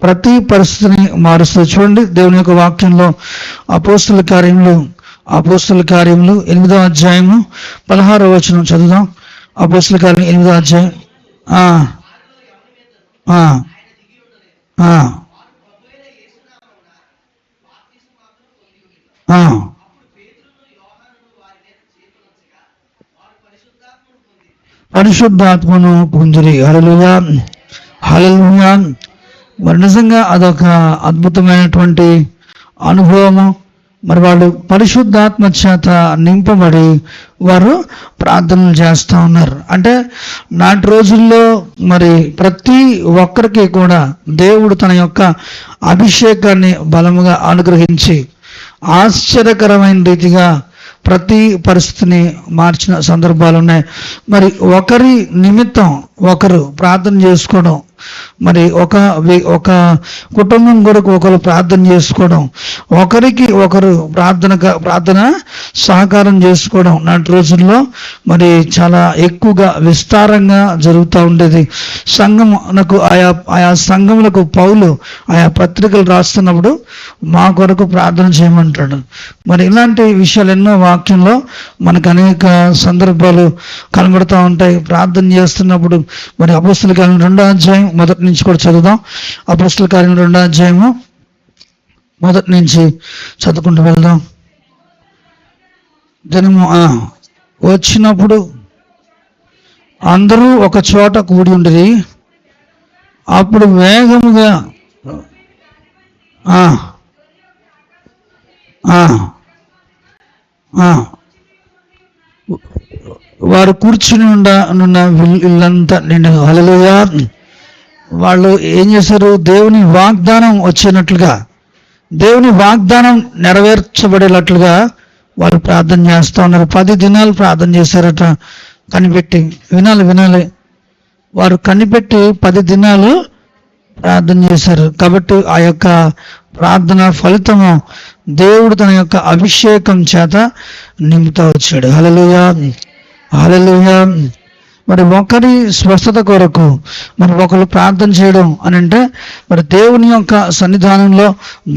ప్రతి పరిస్థితిని మారుస్తుంది. చూడండి దేవుని యొక్క వాక్యంలో అపోస్తలుల కార్యములు 8వ అధ్యాయము 16వ వచనం చదువుదాం. అపోస్తలుల కార్యం 8వ అధ్యాయం. పరిశుద్ధాత్మను పొందిరి. హల్లెలూయా. హల్లెలూయా. మరి నిజంగా అదొక అద్భుతమైనటువంటి అనుభవము. మరి వాళ్ళు పరిశుద్ధాత్మ చేత నింపబడి వారు ప్రార్థనలు చేస్తూ ఉన్నారు. అంటే నాటి రోజుల్లో మరి ప్రతి ఒక్కరికి కూడా దేవుడు తన యొక్క అభిషేకాన్ని బలముగా అనుగ్రహించి ఆశ్చర్యకరమైన రీతిగా ప్రతి పరిస్థితిని మార్చిన సందర్భాలు ఉన్నాయి. మరి ఒకరి నిమిత్తం ఒకరు ప్రార్థన చేసుకోవడం, మరి ఒక కుటుంబం కొరకు ఒకరు ప్రార్థన చేసుకోవడం, ఒకరికి ఒకరు ప్రార్థన సహకారం చేసుకోవడం నాటి రోజుల్లో మరి చాలా ఎక్కువగా విస్తారంగా జరుగుతూ ఉండేది. సంఘమునకు ఆయా సంఘములకు పౌలు ఆయా పత్రికలు రాస్తున్నప్పుడు మా కొరకు ప్రార్థన చేయమంటాడు. మరి ఇలాంటి విషయాలు ఎన్నో వాక్యంలో మనకు అనేక సందర్భాలు కనబడుతూ ఉంటాయి. ప్రార్థన చేస్తున్నప్పుడు మరి అపోస్తలుల కార్యం 2వ అధ్యాయం మొదటి నుంచి కూడా చదువుదాం. అపోస్తలుల కార్యం 2వ అధ్యాయము మొదటి నుంచి చదువుకుంటూ వెళ్దాం. జనము వచ్చినప్పుడు అందరూ ఒక చోట కూడి ఉండేది. అప్పుడు వేగముగా వారు కూర్చుని ఉన్న ఇల్లంతా నిండు. హల్లెలూయా. వాళ్ళు ఏం చేశారు? దేవుని వాగ్దానం వచ్చినట్లుగా దేవుని వాగ్దానం నెరవేర్చబడేటట్లుగా వాళ్ళు ప్రార్థన చేస్తూ ఉన్నారు. 10 దినాలు ప్రార్థన చేశారట కనిపెట్టి. వినాలి వినాలి, వారు కనిపెట్టి 10 దినాలు ప్రార్థన చేశారు. కాబట్టి ఆ యొక్క ప్రార్థన ఫలితము దేవుడు తన యొక్క అభిషేకం చేత నింపుతా వచ్చాడు. హల్లెలూయా, హల్లెలూయా. మరి ఒకరి స్వస్థత కొరకు మరి ఒకరు ప్రార్థన చేయడం అని అంటే మరి దేవుని యొక్క సన్నిధానంలో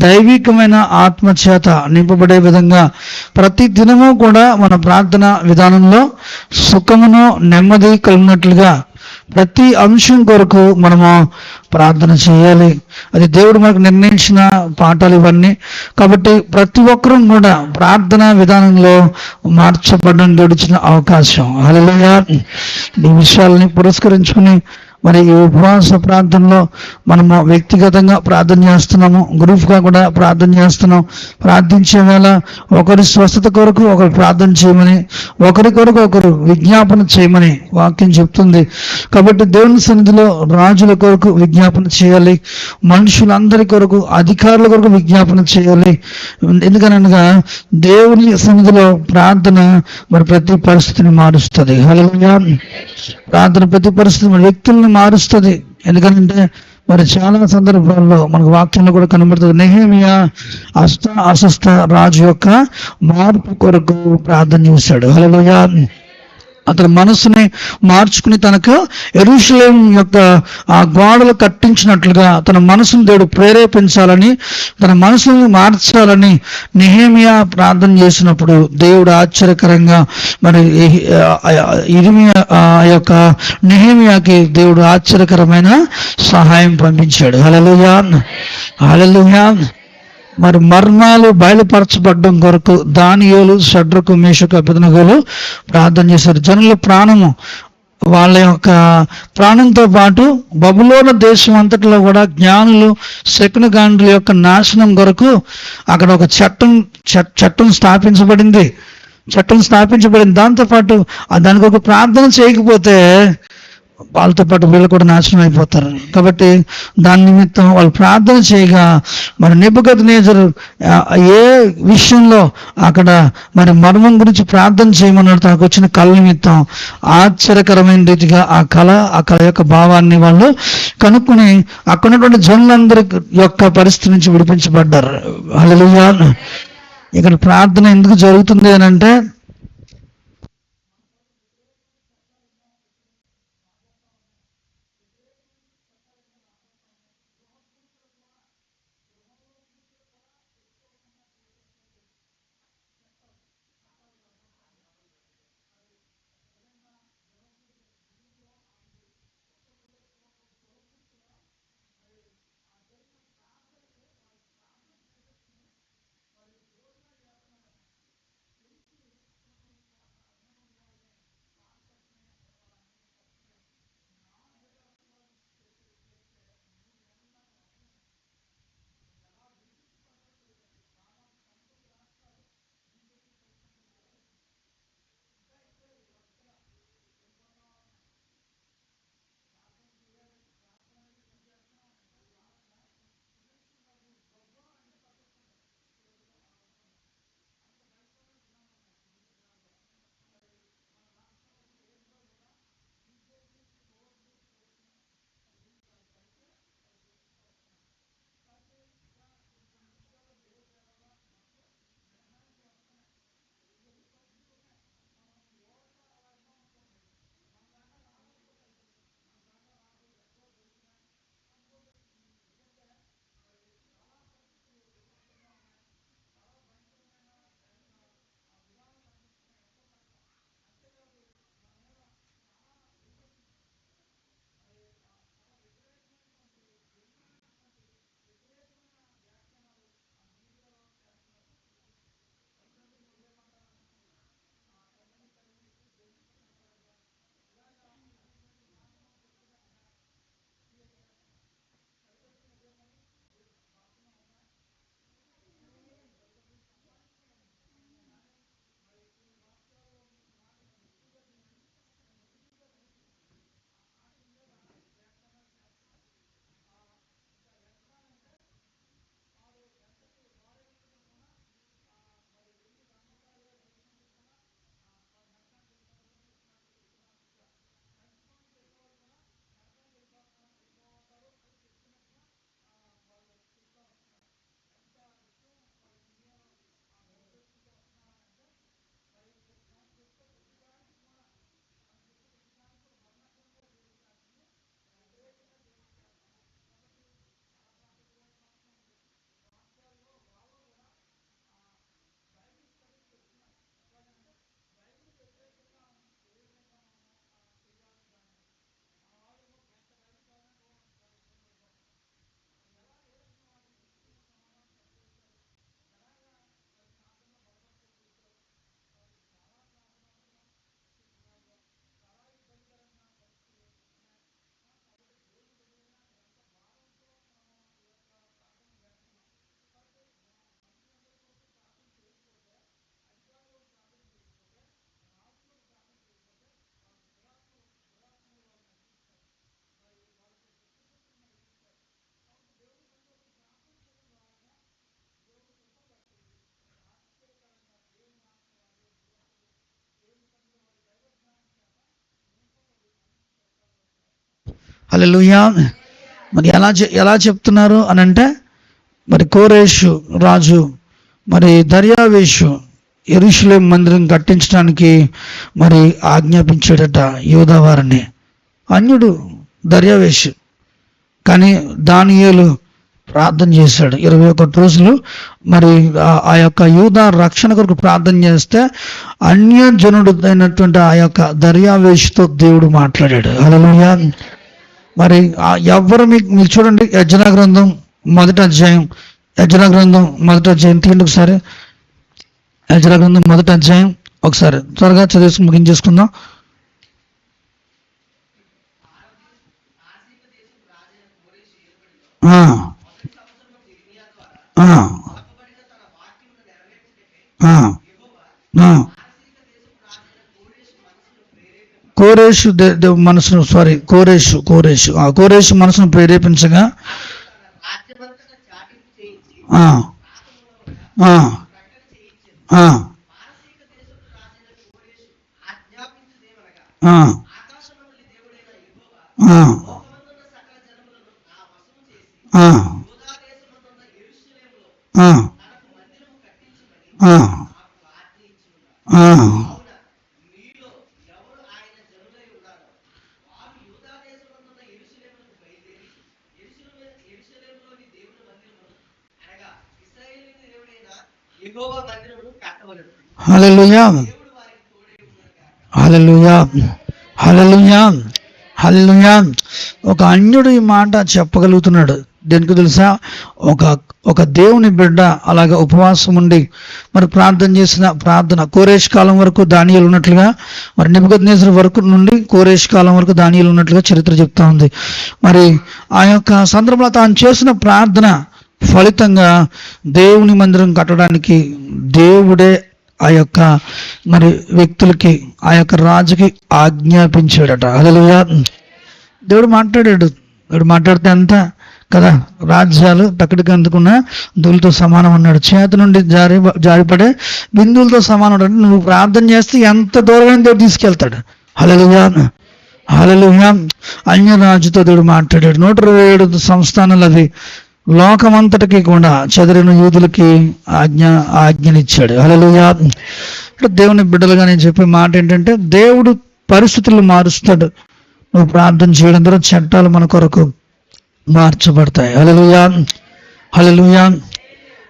దైవికమైన ఆత్మచేత నింపబడే విధంగా ప్రతి దినము కూడా మన ప్రార్థన విధానంలో సుఖమును నెమ్మది కలిగినట్లుగా ప్రతి అంశం కొరకు మనము ప్రార్థన చేయాలి. అది దేవుడు మనకు నిర్ణయించిన పాఠాలు ఇవన్నీ. కాబట్టి ప్రతి ఒక్కరూ కూడా ప్రార్థన విధానంలో మార్చబడడం గడిచిన అవకాశం. హల్లెలూయా. ఈ విషయాలని పురస్కరించుకుని మరి ఈ ఉపవాస ప్రార్థనలో మనము వ్యక్తిగతంగా ప్రార్థన చేస్తున్నాము, గ్రూప్గా కూడా ప్రార్థన చేస్తున్నాం. ప్రార్థించే వేళ ఒకరి స్వస్థత కొరకు ఒకరు ప్రార్థన చేయమని, ఒకరి కొరకు ఒకరు విజ్ఞాపన చేయమని వాక్యం చెప్తుంది. కాబట్టి దేవుని సన్నిధిలో రాజుల కొరకు విజ్ఞాపన చేయాలి, మనుషులందరి కొరకు, అధికారుల కొరకు విజ్ఞాపన చేయాలి. ఎందుకనగా దేవుని సన్నిధిలో ప్రార్థన మరి ప్రతి పరిస్థితిని మారుస్తుంది. హల్లెలూయా. ప్రార్థన ప్రతి పరిస్థితి మన వ్యక్తులను మారుస్తుంది. ఎందుకంటే మరి చాలా సందర్భాల్లో మనకు వాక్యంలో కూడా కనబడుతుంది. నెహెమియా అస్వస్థ రాజు యొక్క మార్పు కొరకు ప్రార్థన చేశాడు. హల్లెలూయా. అతని మనసుని మార్చుకుని తనకు యెరూషలేము యొక్క ఆ గోడలు కట్టించినట్లుగా తన మనసును దేవుడు ప్రేరేపించాలని, తన మనసుని మార్చాలని నెహెమియా ప్రార్థన చేసినప్పుడు దేవుడు ఆశ్చర్యకరంగా మరి ఇర్మియా యొక్క నెహెమియాకి దేవుడు ఆశ్చర్యకరమైన సహాయం పంపించాడు. హల్లెలూయా, హల్లెలూయా. మరి మర్మాలు బయలుపరచబడ్డం కొరకు దానియేలు, షడ్రకు, మేషకు, అబేద్నెగోలు ప్రార్థన చేశారు. జనుల ప్రాణము, వాళ్ళ యొక్క ప్రాణంతో పాటు బబులోను దేశం అంతటిలో కూడా జ్ఞానులు, శకునగాండ్రుల యొక్క నాశనం కొరకు అక్కడ ఒక చట్టం స్థాపించబడింది. దాంతోపాటు దానికి ఒక ప్రార్థన చేయకపోతే వాళ్ళతో పాటు వీళ్ళు కూడా నాశనం అయిపోతారు. కాబట్టి దాని నిమిత్తం వాళ్ళు ప్రార్థన చేయగా మరి నెబుకద్నెజరు ఏ విషయంలో అక్కడ మరి మర్మం గురించి ప్రార్థన చేయమన్నాడు, తనకు వచ్చిన కళ నిమిత్తం ఆశ్చర్యకరమైన రీతిగా ఆ కళ యొక్క భావాన్ని వాళ్ళు కనుక్కుని అక్కడ ఉన్నటువంటి జనులందరి యొక్క పరిస్థితి నుంచి విడిపించబడ్డారు. హల్లెలూయా. ఇక్కడ ప్రార్థన ఎందుకు జరుగుతుంది అని అంటే హల్లెలూయా. మరి ఎలా చెప్తున్నారు అని అంటే, మరి కోరేషు రాజు మరి దర్యావేషు యెరూషలేం మందిరం కట్టించడానికి మరి ఆజ్ఞాపించాడట యూదా వారిని. అన్యుడు దర్యావేషు. కానీ దానియేలు ప్రార్థన చేశాడు 21 రోజులు. మరి ఆ యొక్క యూదా రక్షణ కొరకు ప్రార్థన చేస్తే అన్యజనుడు అయినటువంటి ఆ యొక్క దర్యావేషుతో దేవుడు మాట్లాడాడు. హల్లెలూయా. మరి ఎవరు మీకు చూడండి, యెజ్రా గ్రంథం 1వ అధ్యాయం, యెజ్రా గ్రంథం 1వ అధ్యాయం తీయండి ఒకసారి. యెజ్రా గ్రంథం 1వ అధ్యాయం ఒకసారి త్వరగా చదివేసి ముగించేసుకుందాం. కోరేషు మనసును కోరేషు మనసును ప్రేరేపించగా హల్లెలూయా, హల్లెలూయా, హల్లెలూయా, హల్లెలూయా. ఒక అన్యుడు ఈ మాట చెప్పగలుగుతున్నాడు. దేనికి తెలుసా? ఒక దేవుని బిడ్డ అలాగే ఉపవాసం ఉండి మరి ప్రార్థన చేసిన ప్రార్థన కోరేష్ కాలం వరకు దానియేలు ఉన్నట్లుగా, మరి నెబుకద్నెజరు వరకు నుండి కోరేష్ కాలం వరకు దానియేలు ఉన్నట్లుగా చరిత్ర చెప్తా ఉంది. మరి ఆ యొక్క సందర్భంలో తాను చేసిన ప్రార్థన ఫలితంగా దేవుని మందిరం కట్టడానికి దేవుడే ఆ యొక్క మరి వ్యక్తులకి, ఆ యొక్క రాజుకి ఆజ్ఞాపించాడట. హల్లెలూయా. దేవుడు మాట్లాడితే అంతా కదా, రాజ్యాలు టక్కడికి అందుకున్న ధూళితో సమానం అన్నాడు. చేతి నుండి జారిపడే బిందువులతో సమానం. నువ్వు ప్రార్థన చేస్తే ఎంత దూరమైన దేవుడు తీసుకెళ్తాడు. హల్లెలూయా, హల్లెలూయా. అన్యరాజుతో దేవుడు మాట్లాడాడు. 127 సంస్థానాలు అవి లోకమంతటికి కూడా చెదిరిన యూదులకి ఆజ్ఞనిచ్చాడు. హల్లెలూయా. దేవుని బిడ్డలుగా నేను చెప్పే మాట ఏంటంటే, దేవుడు పరిస్థితులు మారుస్తాడు. నువ్వు ప్రార్థన చేయడం ద్వారా చట్టాలు మన కొరకు మార్చబడతాయి. హల్లెలూయా, హల్లెలూయా.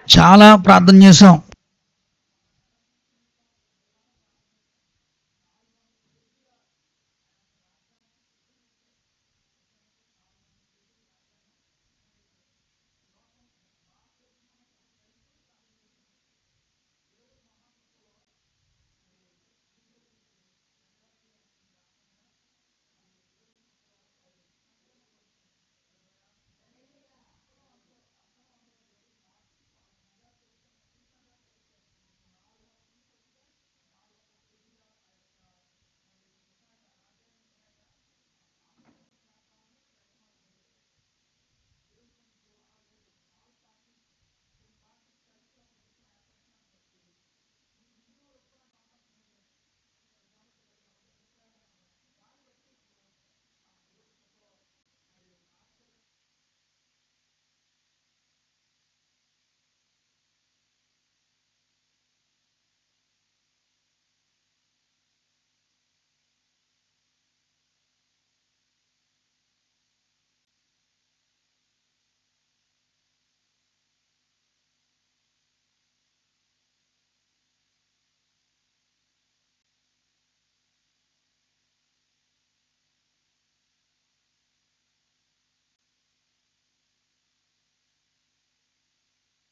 చాలా ప్రార్థన చేసాం.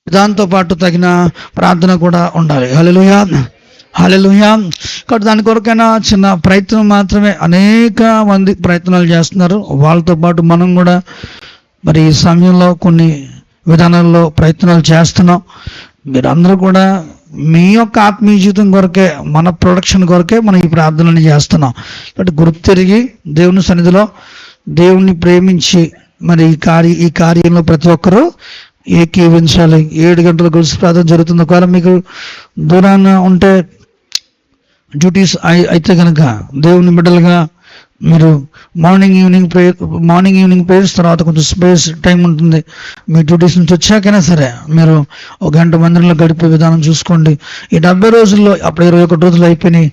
దాంతో పాటు తగిన ప్రార్థన కూడా ఉండాలి. హల్లెలూయా, హల్లెలూయా. కాబట్టి దాని కొరకైనా చిన్న ప్రయత్నం మాత్రమే. అనేక మంది ప్రయత్నాలు చేస్తున్నారు. వాళ్ళతో పాటు మనం కూడా మరి ఈ సమయంలో కొన్ని విధానాల్లో ప్రయత్నాలు చేస్తున్నాం. మీరందరూ కూడా మీ యొక్క ఆత్మీయ జీవితం కొరకే, మన ప్రొడక్షన్ కొరకే మనం ఈ ప్రార్థనలు చేస్తున్నాం. కాబట్టి గుర్తెరిగి దేవుని సన్నిధిలో దేవుణ్ణి ప్రేమించి మరి ఈ కార్యంలో ప్రతి ఒక్కరూ ఏకీవించాలి. 7 గంటల గొలుసు ప్రార్థన జరుగుతుంది. ఒకవేళ మీకు దూరాన ఉంటే డ్యూటీస్ అయితే కనుక దేవుని బిడ్డలుగా మీరు మార్నింగ్ ఈవినింగ్ ప్రేయర్స్, తర్వాత కొంచెం స్పేస్ టైం ఉంటుంది. మీ డ్యూటీస్ నుంచి వచ్చాకైనా సరే మీరు ఒక గంట మందిరంలో గడిపే విధానం చూసుకోండి. ఈ 70 రోజుల్లో అప్పుడు 21 రోజులు అయిపోయినాయి,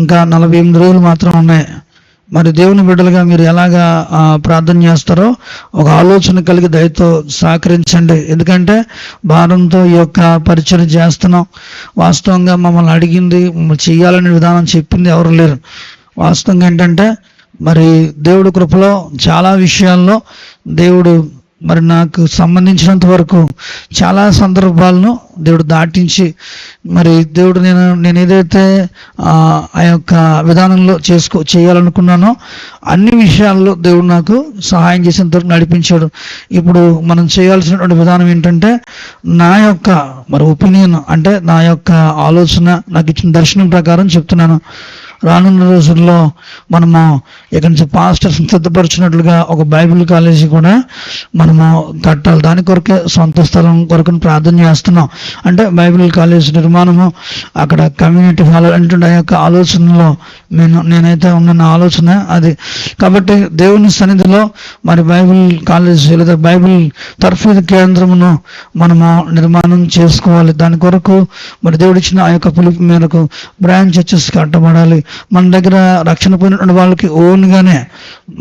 ఇంకా 48 రోజులు మాత్రం ఉన్నాయి. మరి దేవుని బిడ్డలుగా మీరు ఎలాగా ప్రార్థన చేస్తారో ఒక ఆలోచన కలిగి దయతో సహకరించండి. ఎందుకంటే భారంతో ఈ యొక్క పరిచయం చేస్తున్నాం. వాస్తవంగా మమ్మల్ని అడిగింది, చెయ్యాలనే విధానం చెప్పింది ఎవరు లేరు. వాస్తవంగా ఏంటంటే మరి దేవుడి కృపలో చాలా విషయాల్లో దేవుడు మరి నాకు సంబంధించినంత వరకు చాలా సందర్భాలను దేవుడు దాటించి, మరి దేవుడు నేను ఏదైతే ఆ యొక్క విధానంలో చేయాలనుకున్నానో అన్ని విషయాల్లో దేవుడు నాకు సహాయం చేసేంత వరకు నడిపించాడు. ఇప్పుడు మనం చేయాల్సినటువంటి విధానం ఏంటంటే, నా యొక్క మరి ఒపీనియన్ అంటే నా యొక్క ఆలోచన, నాకు ఇచ్చిన దర్శనం ప్రకారం చెప్తున్నాను. రానున్న రోజుల్లో మనము ఇక్కడి నుంచి పాస్టర్స్ సిద్ధపరిచినట్లుగా ఒక బైబిల్ కాలేజీ కూడా మనము కట్టాలి. దాని కొరకే సొంత స్థలం కొరకు ప్రార్థన చేస్తున్నాం. అంటే బైబిల్ కాలేజ్ నిర్మాణము, అక్కడ కమ్యూనిటీ హాల్ అంటే ఆ యొక్క ఆలోచనలో నేనైతే ఉన్న ఆలోచన అది. కాబట్టి దేవుని సన్నిధిలో మరి బైబిల్ కాలేజ్ లేదా బైబిల్ తర్ఫీదు కేంద్రమును మనము నిర్మాణం చేసుకోవాలి. దాని కొరకు మరి దేవుడు ఇచ్చిన ఆ యొక్క పిలుపు మేరకు బ్రాంచ్ చర్చెస్ కట్టబడాలి. మన దగ్గర రక్షణ పొందిన వాళ్ళకి ఓన్గానే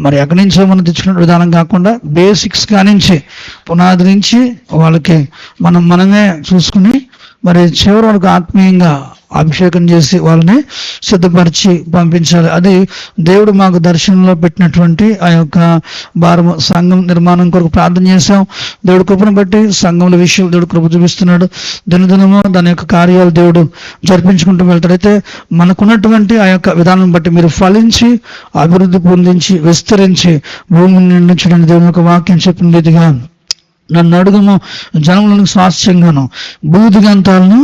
మరి ఎక్కడి నుంచో మనం తెచ్చుకున్న విధానం కాకుండా బేసిక్స్ కానించి పునాది నుంచి వాళ్ళకి మనమే చూసుకుని మరి చివరి వరకు ఆత్మీయంగా అభిషేకం చేసి వాళ్ళని సిద్ధపరిచి పంపించాలి. అది దేవుడు మాకు దర్శనంలో పెట్టినటువంటి ఆ యొక్క భారము. సంఘం నిర్మాణం కొరకు ప్రార్థన చేశాం. దేవుడు కృపను బట్టి సంఘంలో విషయం దేవుడు కృప చూపిస్తున్నాడు. దినదినము దాని యొక్క కార్యాలు దేవుడు జరిపించుకుంటూ వెళ్తాడు. అయితే మనకున్నటువంటి ఆ యొక్క విధానం బట్టి మీరు ఫలించి అభివృద్ధి పొందించి విస్తరించి భూమిని నిండించడానికి దేవుని యొక్క వాక్యం చెప్పిన రీతిగా నన్ను అడుగుము, జనములను స్వాస్థ్యంగాను భూదిగంతాలను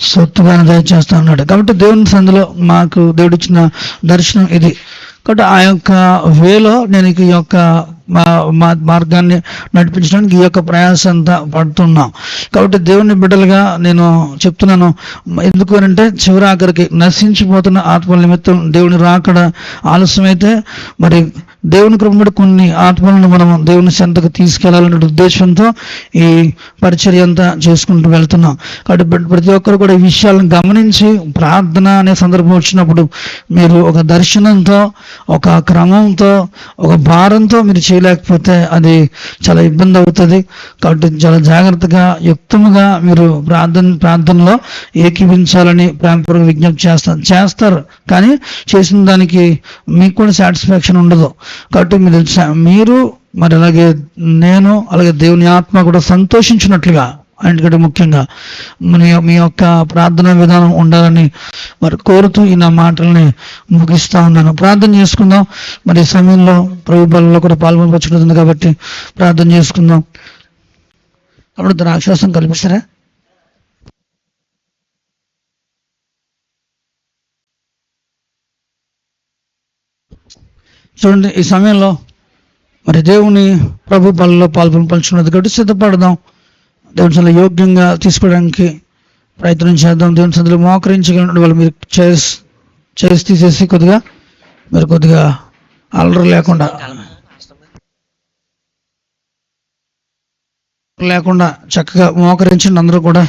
సొత్తుగాను దయచేస్తా అన్నాడు. కాబట్టి దేవుని సందులో మాకు దేవుడు ఇచ్చిన దర్శనం ఇది. కాబట్టి ఆ యొక్క వేలో నేను ఈ యొక్క మార్గాన్ని నడిపించడానికి ఈ యొక్క ప్రయాసం అంతా పడుతున్నాం. కాబట్టి దేవుని బిడ్డలుగా నేను చెప్తున్నాను. ఎందుకు అంటే చివరి ఆఖరికి నశించిపోతున్న ఆత్మల నిమిత్తం దేవుని రాకడ ఆలస్యమైతే మరి దేవుని కృప కొన్ని ఆత్మలను మనం దేవుని చెంతకు తీసుకెళ్లాలనే ఉద్దేశంతో ఈ పరిచర్య అంతా చేసుకుంటూ వెళ్తున్నాం. కాబట్టి ప్రతి ఒక్కరు కూడా ఈ విషయాలను గమనించి ప్రార్థన అనే సందర్భం వచ్చినప్పుడు మీరు ఒక దర్శనంతో, ఒక క్రమంతో, ఒక భారంతో మీరు చేయలేకపోతే అది చాలా ఇబ్బంది అవుతుంది. కాబట్టి చాలా జాగ్రత్తగా యుక్తముగా మీరు ప్రార్థనలో ఏకీవించాలని ప్రేమపూర్వక విజ్ఞప్తి చేస్తారు. కానీ చేసిన దానికి మీకు కూడా సాటిస్ఫాక్షన్ ఉండదు. కాబట్టి మీరు మరి అలాగే నేను అలాగే దేవుని ఆత్మ కూడా సంతోషించినట్లుగా, ఎందుకంటే ముఖ్యంగా మీ యొక్క ప్రార్థనా విధానం ఉండాలని మరి కోరుతూ ఈ నా మాటల్ని ముగిస్తా ఉన్నాను. ప్రార్థన చేసుకుందాం. మరి ఈ సమయంలో ప్రభు బలలో కూడా పాల్గొనవచ్చుంటుంది కాబట్టి ప్రార్థన చేసుకుందాం. అప్పుడు ద్రాక్షాసం కల్పిస్తారా? చూడండి, ఈ సమయంలో మరి దేవుని ప్రభు బలలో పాల్గొనవచ్చున్నది కాబట్టి సిద్ధపడదాం. దేవుని సందులో యోగ్యంగా తీసుకోవడానికి ప్రయత్నం చేద్దాం. దేవుని సందులో మోకరించగలిగిన వాళ్ళు మీరు చేసి తీసేసి మీరు కొద్దిగా అల్లరి లేకుండా చక్కగా మోకరించండి. అందరూ కూడా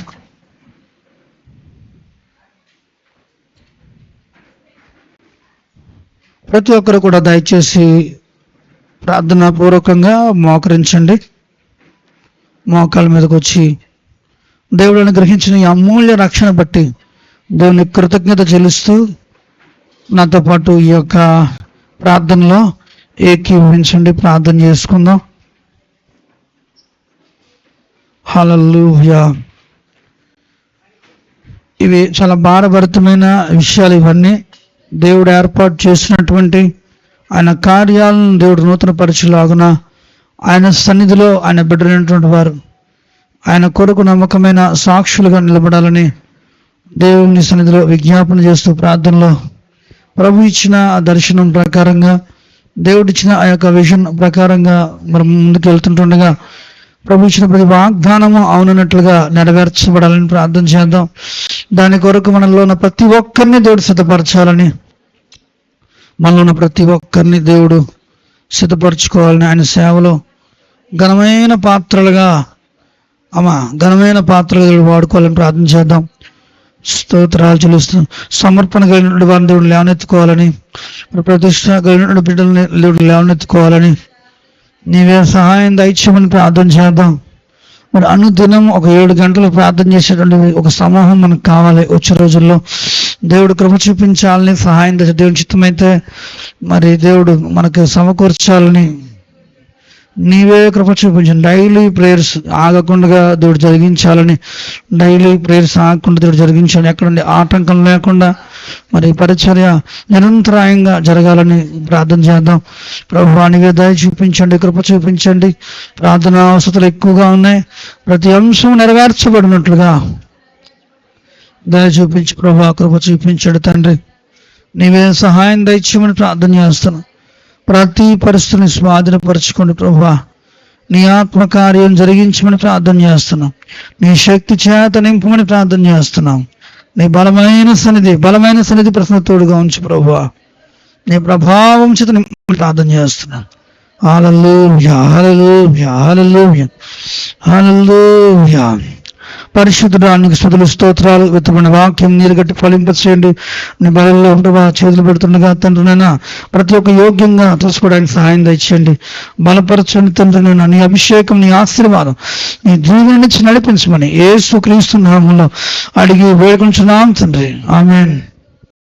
ప్రతి ఒక్కరు కూడా దయచేసి ప్రార్థనా పూర్వకంగా మోకరించండి. మోకాల మీదకి వచ్చి దేవుడిని గ్రహించిన ఈ అమూల్య రక్షణ బట్టి దేవుని కృతజ్ఞత చెల్లిస్తూ నాతో పాటు ఈ యొక్క ప్రార్థనలో ఏకీభవించండి. ప్రార్థన చేసుకుందాం. హల్లెలూయా. ఇవి చాలా భారభరితమైన విషయాలు. ఇవన్నీ దేవుడు ఏర్పాటు చేసినటువంటి ఆయన కార్యాలను దేవుడు నూతన పరిచయలాగున ఆయన సన్నిధిలో ఆయన బిడ్డలైనటువంటి వారు ఆయన కొరకు నమ్మకమైన సాక్షులుగా నిలబడాలని దేవుని సన్నిధిలో విజ్ఞాపన చేస్తూ ప్రార్థనలో ప్రభు ఇచ్చిన ఆ దర్శనం ప్రకారంగా, దేవుడిచ్చిన ఆ యొక్క విజన్ ప్రకారంగా మనం ముందుకు వెళ్తుంటుండగా ప్రభు ఇచ్చిన ప్రతి వాగ్దానము అవునన్నట్లుగా నెరవేర్చబడాలని ప్రార్థన చేద్దాం. దాని కొరకు మనలో ఉన్న ప్రతి ఒక్కరిని దేవుడు సిద్ధపరచాలని, మనలో ఉన్న ప్రతి ఒక్కరిని దేవుడు సిద్ధపరచుకోవాలని, ఆయన సేవలో ఘనమైన పాత్రలుగా వాడుకోవాలని ప్రార్థన చేద్దాం. స్తోత్రాలు చెల్లిస్తున్నాం. సమర్పణ కలిగినటువంటి వారిని దేవుడు లేవనెత్తుకోవాలని, ప్రతిష్ట కలిగినటువంటి బిడ్డలని దేవుడు లేవనెత్తుకోవాలని నీవే సహాయం దయచేయమని ప్రార్థన చేద్దాం. మరి అనుదినం ఒక 7 గంటలు ప్రార్థన చేసేటువంటి ఒక సమూహం మనకు కావాలి. వచ్చే రోజుల్లో దేవుడు కృప చూపించాలని, సహాయం దేవుని చిత్తమైతే మరి దేవుడు మనకు సమకూర్చాలని నీవే కృప చూపించండి. డైలీ ప్రేయర్స్ ఆగకుండా దేవుడు జరిగించాలని, డైలీ ప్రేయర్స్ ఆగకుండా దేవుడు జరిగించాలని, ఎక్కడుండి ఆటంకం లేకుండా మరి పరిచర్య నిరంతరాయంగా జరగాలని ప్రార్థన చేద్దాం. ప్రభువా నీవే దయ చూపించండి, కృప చూపించండి. ప్రార్థన అవసరాలు ఎక్కువగా ఉన్నాయి. ప్రతి అంశం నెరవేర్చబడినట్లుగా దయ చూపించి ప్రభువా కృప చూపించండి. తండ్రి నీవే సహాయం దయచేయమని ప్రార్థన చేస్తున్నాం. ప్రతి పరిస్థితిని స్వాధీనపరచుకోండి ప్రభువా. నీ ఆత్మకార్యం జరిగించమని ప్రార్థన చేస్తున్నాం. నీ శక్తి చేత నింపమని ప్రార్థన చేస్తున్నాం. నీ బలమైన సన్నిధి ప్రసన్నతోడుగా ఉంచు ప్రభువా. నీ ప్రభావం చేత నింపమని ప్రార్థన చేస్తున్నాం. హల్లెలూయా, హల్లెలూయా, హల్లెలూయా, హల్లెలూయా. పరిశుద్ధుడా నీకు స్తుతులు స్తోత్రాలు. విత్తమైన వాక్యం నీరు గట్టి ఫలింపచేయండి. నీ బలంలో ప్రభా చేతులు పెడుతుండగా తండ్రినైనా ప్రతి ఒక్క యోగ్యంగా తెలుసుకోవడానికి సహాయం దయచేయండి. బలపరచండి తండ్రినైనా. నీ అభిషేకం, నీ ఆశీర్వాదం, నీ జీవనం నుంచి నడిపించమని యేసు క్రీస్తు నామములో అడిగి వేడుకొంచున్నాం తండ్రి. ఆమేన్.